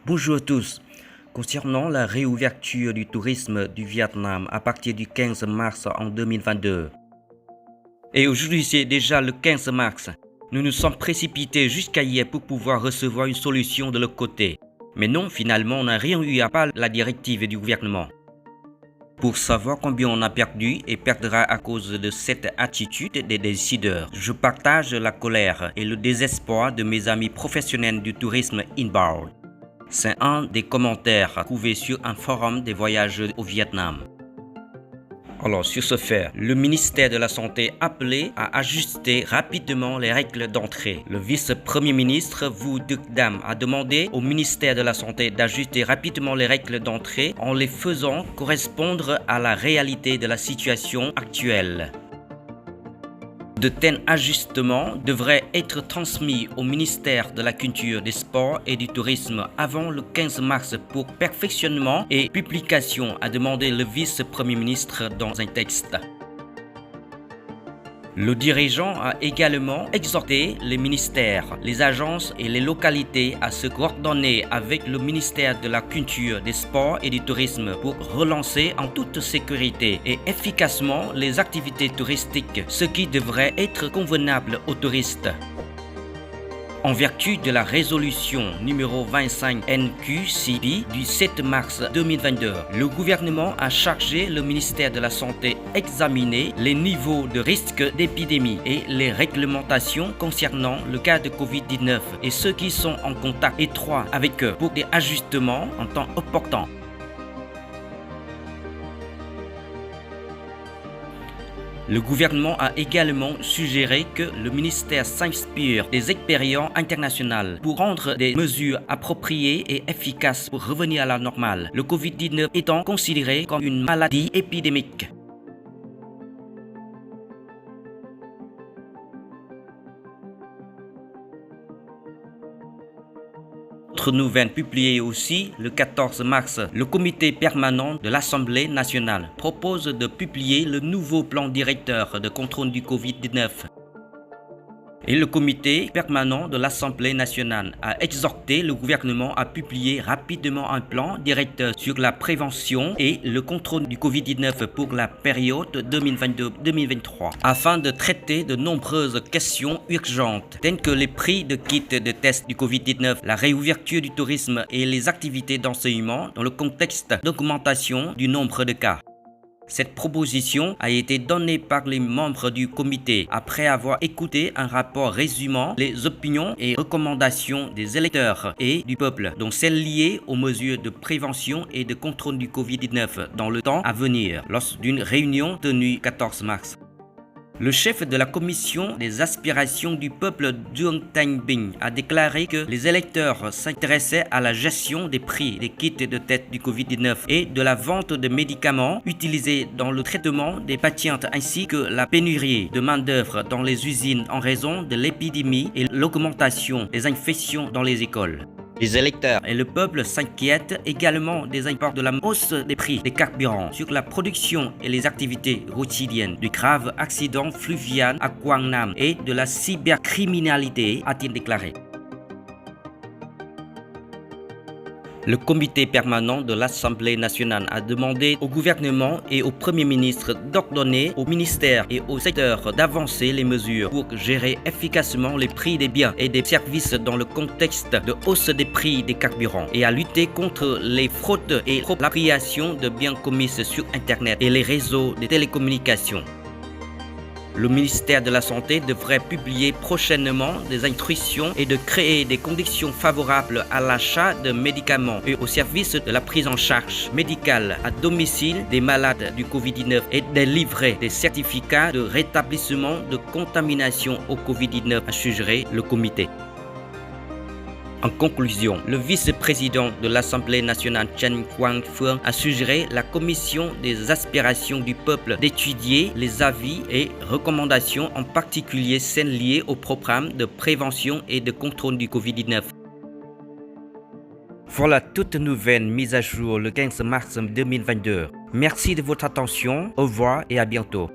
Bonjour à tous. Concernant la réouverture du tourisme du Vietnam à partir du 15 mars en 2022. Et aujourd'hui, c'est déjà le 15 mars. Nous nous sommes précipités jusqu'à hier pour pouvoir recevoir une solution de l'autre côté. Mais non, finalement, on n'a rien eu à part la directive du gouvernement. Pour savoir combien on a perdu et perdra à cause de cette attitude des décideurs, je partage la colère et le désespoir de mes amis professionnels du tourisme inbound. C'est un des commentaires trouvés sur un forum des voyages au Vietnam. Alors, sur ce fait, le ministère de la Santé appelé à ajuster rapidement les règles d'entrée. Le vice-premier ministre Vu Duc Dam a demandé au ministère de la Santé d'ajuster rapidement les règles d'entrée en les faisant correspondre à la réalité de la situation actuelle. De tels ajustements devraient être transmis au ministère de la Culture, des Sports et du Tourisme avant le 15 mars pour perfectionnement et publication, a demandé le vice-premier ministre dans un texte. Le dirigeant a également exhorté les ministères, les agences et les localités à se coordonner avec le ministère de la Culture, des Sports et du Tourisme pour relancer en toute sécurité et efficacement les activités touristiques, ce qui devrait être convenable aux touristes. En vertu de la résolution numéro 25 NQCP du 7 mars 2022, le gouvernement a chargé le ministère de la Santé d'examiner les niveaux de risque d'épidémie et les réglementations concernant le cas de Covid-19 et ceux qui sont en contact étroit avec eux pour des ajustements en temps opportun. Le gouvernement a également suggéré que le ministère s'inspire des expériences internationales pour prendre des mesures appropriées et efficaces pour revenir à la normale, le Covid-19 étant considéré comme une maladie épidémique. Autre nouvelle publiée aussi le 14 mars, le comité permanent de l'Assemblée nationale propose de publier le nouveau plan directeur de contrôle du Covid-19. Et le comité permanent de l'Assemblée nationale a exhorté le gouvernement à publier rapidement un plan directeur sur la prévention et le contrôle du Covid-19 pour la période 2022-2023 afin de traiter de nombreuses questions urgentes telles que les prix de kits de test du Covid-19, la réouverture du tourisme et les activités d'enseignement dans le contexte d'augmentation du nombre de cas. Cette proposition a été donnée par les membres du comité après avoir écouté un rapport résumant les opinions et recommandations des électeurs et du peuple, dont celles liées aux mesures de prévention et de contrôle du Covid-19 dans le temps à venir, lors d'une réunion tenue 14 mars. Le chef de la commission des aspirations du peuple Duong Thanh Binh a déclaré que les électeurs s'intéressaient à la gestion des prix des kits de test du Covid-19 et de la vente de médicaments utilisés dans le traitement des patients ainsi que la pénurie de main-d'œuvre dans les usines en raison de l'épidémie et l'augmentation des infections dans les écoles. Les électeurs et le peuple s'inquiètent également des impacts de la hausse des prix des carburants sur la production et les activités quotidiennes, du grave accident fluvial à Quang Nam et de la cybercriminalité, a-t-il déclaré. Le comité permanent de l'Assemblée nationale a demandé au gouvernement et au Premier ministre d'ordonner aux ministères et aux secteurs d'avancer les mesures pour gérer efficacement les prix des biens et des services dans le contexte de hausse des prix des carburants et à lutter contre les fraudes et l'appropriation de biens commises sur Internet et les réseaux de télécommunications. Le ministère de la Santé devrait publier prochainement des instructions et de créer des conditions favorables à l'achat de médicaments et au service de la prise en charge médicale à domicile des malades du Covid-19 et délivrer des certificats de rétablissement de contamination au Covid-19, a suggéré le comité. En conclusion, le vice-président de l'Assemblée nationale Chen Quang-Phương a suggéré la commission des aspirations du peuple d'étudier les avis et recommandations, en particulier celles liées au programme de prévention et de contrôle du Covid-19. Voilà toute nouvelle mise à jour le 15 mars 2022. Merci de votre attention, au revoir et à bientôt.